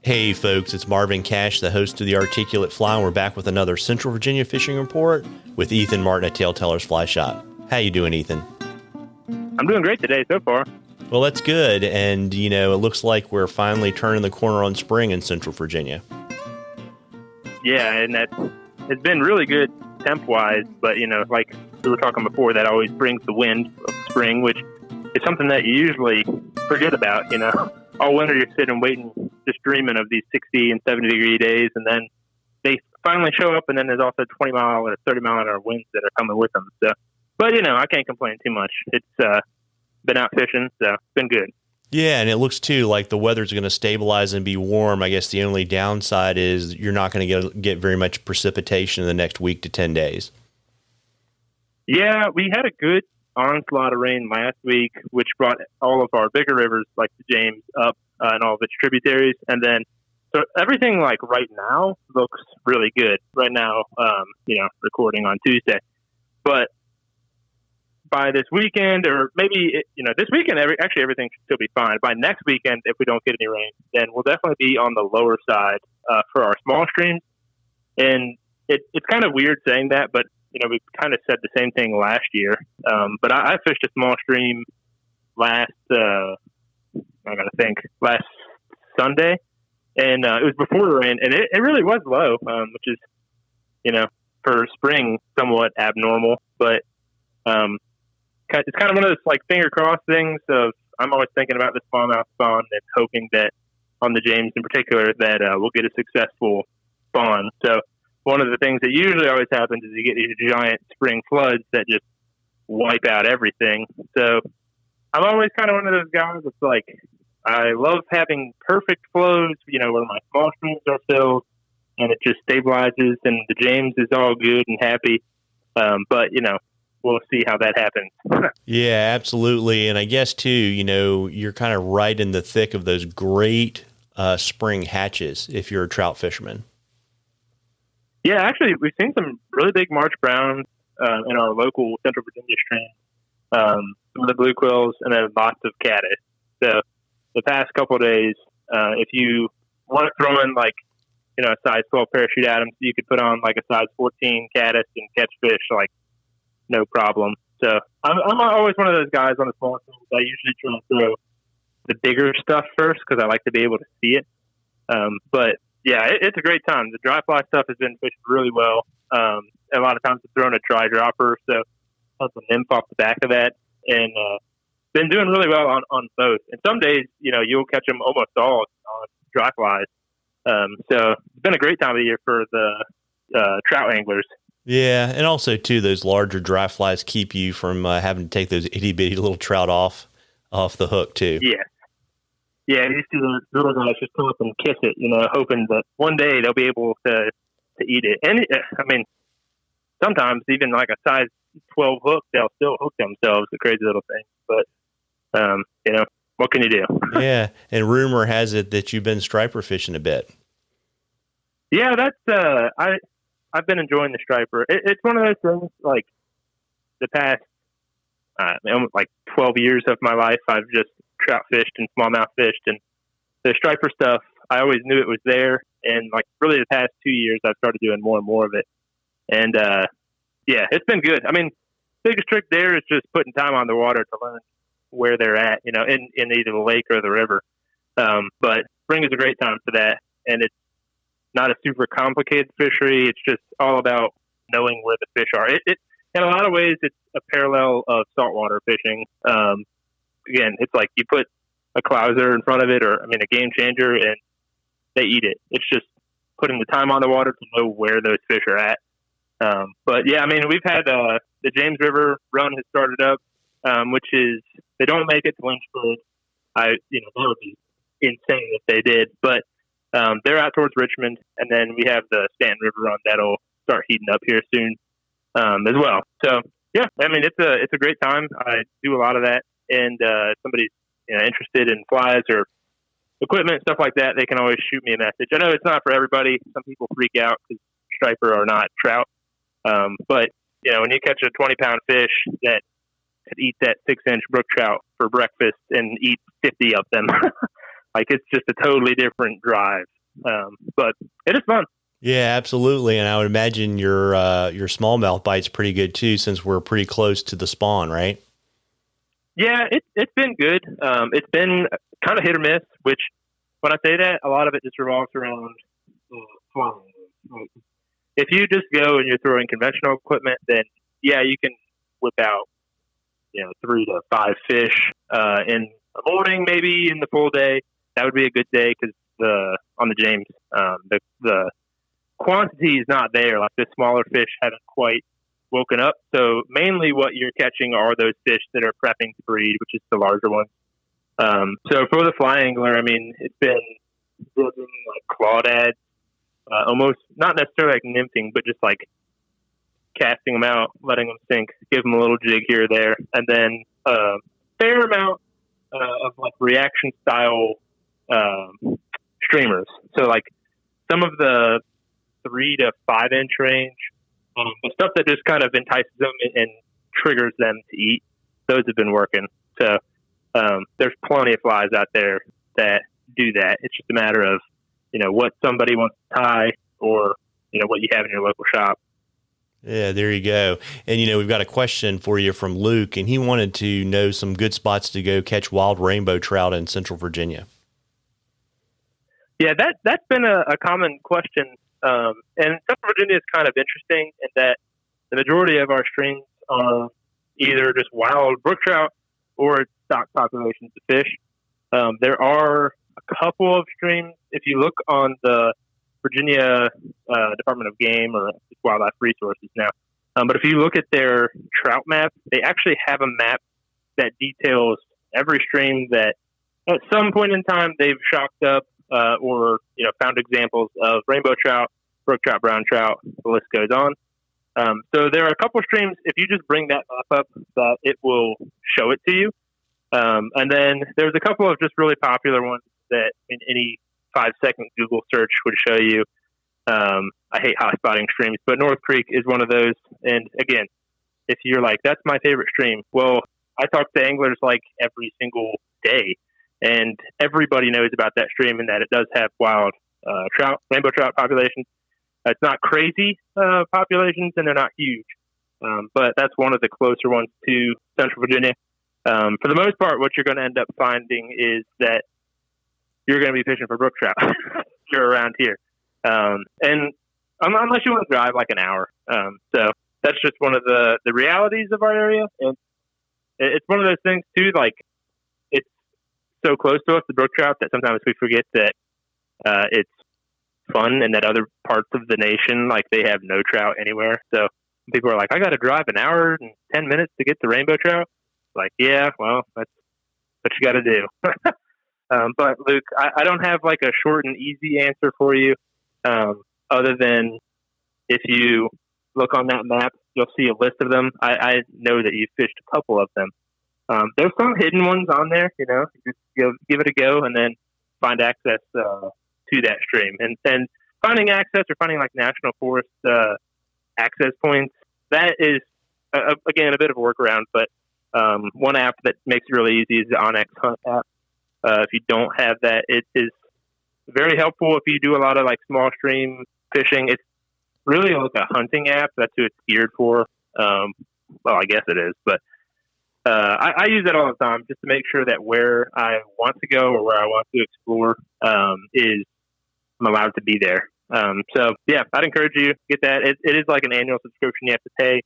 Hey folks, it's Marvin Cash, the host of The Articulate Fly, and we're back with another Central Virginia fishing report with Ethan Martin at TaleTellers Fly Shop. How you doing, Ethan? I'm doing great today so far. Well, that's good, and it looks like we're finally turning the corner on spring in Central Virginia. Yeah, and it's been really good temp-wise, but like we were talking before, that always brings the wind of spring, which is something that you usually forget about, All winter you're sitting waiting, just dreaming of these 60 and 70 degree days, and then they finally show up, and then there's also 20 mile or 30 mile an hour winds that are coming with them. So, but I can't complain too much. It's been out fishing, so it's been good. Yeah, and it looks too like the weather's going to stabilize and be warm. I guess the only downside is you're not going to get very much precipitation in the next week to 10 days. Yeah, we had a good onslaught of rain last week, which brought all of our bigger rivers like the James up and all of its tributaries. And then, so everything like right now looks really good right now, recording on Tuesday. But by this weekend, or maybe, this weekend, everything should still be fine. By next weekend, if we don't get any rain, then we'll definitely be on the lower side for our small streams. And it's kind of weird saying that, but we kind of said the same thing last year. But I fished a small stream last Sunday, and it was before the rain, and it really was low, which is, for spring, somewhat abnormal. But it's kind of one of those like finger crossed things of I'm always thinking about the smallmouth spawn and hoping that on the James in particular that we'll get a successful spawn. So one of the things that usually always happens is you get these giant spring floods that just wipe out everything. So I'm always kind of one of those guys that's like, I love having perfect flows, where my small streams are filled and it just stabilizes and the James is all good and happy. But, we'll see how that happens. Yeah, absolutely. And I guess too, you're kind of right in the thick of those great spring hatches if you're a trout fisherman. Yeah, actually, we've seen some really big March browns in our local Central Virginia stream, some of the blue quills, and then lots of caddis. So the past couple of days, if you want to throw in like, a size 12 parachute Adams, you could put on like a size 14 caddis and catch fish like no problem. So I'm always one of those guys on the small streams. I usually try to throw the bigger stuff first because I like to be able to see it. But yeah, it's a great time. The dry fly stuff has been fished really well. A lot of times it's thrown a dry dropper, so has a nymph off the back of that, and been doing really well on both. And some days, you'll catch them almost all on dry flies. So it's been a great time of the year for the trout anglers. Yeah, and also too, those larger dry flies keep you from having to take those itty bitty little trout off the hook too. Yeah. Yeah, you see the little guys just come up and kiss it, hoping that one day they'll be able to eat it. And sometimes even like a size 12 hook, they'll still hook themselves, the crazy little thing. But, what can you do? Yeah, and rumor has it that you've been striper fishing a bit. Yeah, that's I've been enjoying the striper. It's one of those things, like the past, like 12 years of my life, I've just trout fished and smallmouth fished, and the striper stuff, I always knew it was there. And like really the past 2 years, I've started doing more and more of it. And, yeah, it's been good. I mean, biggest trick there is just putting time on the water to learn where they're at, in either the lake or the river. But spring is a great time for that. And it's not a super complicated fishery. It's just all about knowing where the fish are. It in a lot of ways, it's a parallel of saltwater fishing. Again, it's like you put a clouser in front of it, or a game changer, and they eat it. It's just putting the time on the water to know where those fish are at. But yeah, we've had the James River run has started up, which is they don't make it to Lynchburg. That would be insane if they did, but they're out towards Richmond, and then we have the Stanton River run that'll start heating up here soon as well. So yeah, it's a great time. I do a lot of that, and if somebody's interested in flies or equipment, stuff like that, they can always shoot me a message. I know it's not for everybody. Some people freak out because striper are not trout, but when you catch a 20-pound fish that could eat that 6-inch brook trout for breakfast and eat 50 of them. Like, it's just a totally different drive. But it is fun. Yeah, absolutely. And I would imagine your smallmouth bite's pretty good too, since we're pretty close to the spawn, right? Yeah, it's been good. It's been kind of hit or miss, which when I say that, a lot of it just revolves around flying. Like, if you just go and you're throwing conventional equipment, then yeah, you can whip out, 3 to 5 fish in the morning, maybe in the full day. That would be a good day because on the James, the quantity is not there. Like, the smaller fish haven't quite woken up. So mainly what you're catching are those fish that are prepping to breed, which is the larger ones. So for the fly angler, I mean, it's been building like clawdads, almost not necessarily like nymphing, but just like casting them out, letting them sink, give them a little jig here or there, and then a fair amount of like reaction style streamers. So like some of the 3 to 5 inch range, the stuff that just kind of entices them and triggers them to eat. Those have been working. So there's plenty of flies out there that do that. It's just a matter of what somebody wants to tie, or what you have in your local shop. Yeah, there you go. And, we've got a question for you from Luke, and he wanted to know some good spots to go catch wild rainbow trout in Central Virginia. Yeah, that's been a common question. And Central Virginia is kind of interesting in that the majority of our streams are either just wild brook trout or stock populations of fish. There are a couple of streams. If you look on the Virginia Department of Game or Wildlife Resources now, but if you look at their trout map, they actually have a map that details every stream that at some point in time they've shocked up or found examples of rainbow trout, brook trout, brown trout. The list goes on. So there are a couple streams. If you just bring that map up, that it will show it to you. And then there's a couple of just really popular ones that in any 5-second Google search would show you. I hate hot-spotting streams, but North Creek is one of those. And again, if you're like, that's my favorite stream, well, I talk to anglers like every single day, and everybody knows about that stream and that it does have wild trout, rainbow trout populations. It's not crazy populations, and they're not huge, but that's one of the closer ones to Central Virginia. For the most part, what you're going to end up finding is that you're going to be fishing for brook trout if you're around here. And unless you want to drive like an hour. So that's just one of the realities of our area. And it's one of those things too, like it's so close to us, the brook trout, that sometimes we forget that it's fun and that other parts of the nation, like they have no trout anywhere. So people are like, I got to drive an hour and 10 minutes to get the rainbow trout. Like, yeah, well, that's what you got to do. But Luke, I don't have like a short and easy answer for you. Other than if you look on that map, you'll see a list of them. I know that you've fished a couple of them. There's some hidden ones on there, just give it a go and then find access to that stream. And finding access or finding like national forest access points, that is, again, a bit of a workaround, but one app that makes it really easy is the Onyx Hunt app. If you don't have that, it is very helpful if you do a lot of like small stream fishing. It's really like a hunting app. That's who it's geared for. Well, I guess it is, but I use that all the time just to make sure that where I want to go or where I want to explore is I'm allowed to be there. So yeah, I'd encourage you to get that. It is like an annual subscription you have to pay.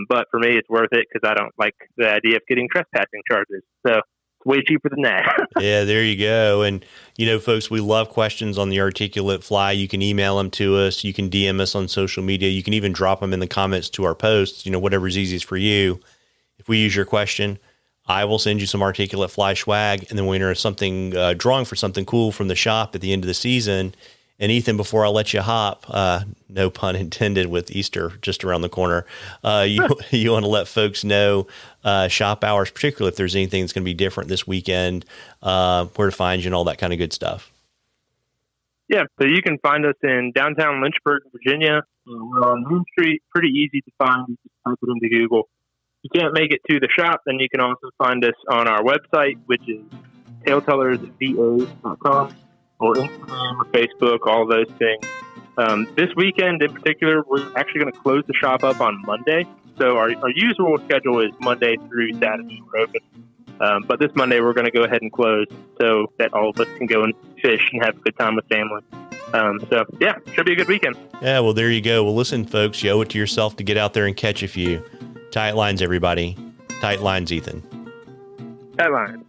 But for me, it's worth it because I don't like the idea of getting trespassing charges. So it's way cheaper than that. Yeah, there you go. And, folks, we love questions on the articulate fly. You can email them to us. You can DM us on social media. You can even drop them in the comments to our posts, whatever's easiest for you. If we use your question, I will send you some articulate fly swag, and then we enter something, drawing for something cool from the shop at the end of the season. And Ethan, before I let you hop, no pun intended with Easter just around the corner, you want to let folks know shop hours, particularly if there's anything that's going to be different this weekend, where to find you and all that kind of good stuff. Yeah, so you can find us in downtown Lynchburg, Virginia. We're on Moon Street, pretty easy to find. You just type it into Google. If you can't make it to the shop, then you can also find us on our website, which is TaleTellersVA.com or Instagram or Facebook, all those things. This weekend in particular, we're actually going to close the shop up on Monday. So our usual schedule is Monday through Saturday. We're open. But this Monday, we're going to go ahead and close so that all of us can go and fish and have a good time with family. So, yeah, should be a good weekend. Yeah, well, there you go. Well, listen, folks, you owe it to yourself to get out there and catch a few. Tight lines, everybody. Tight lines, Ethan. Tight lines.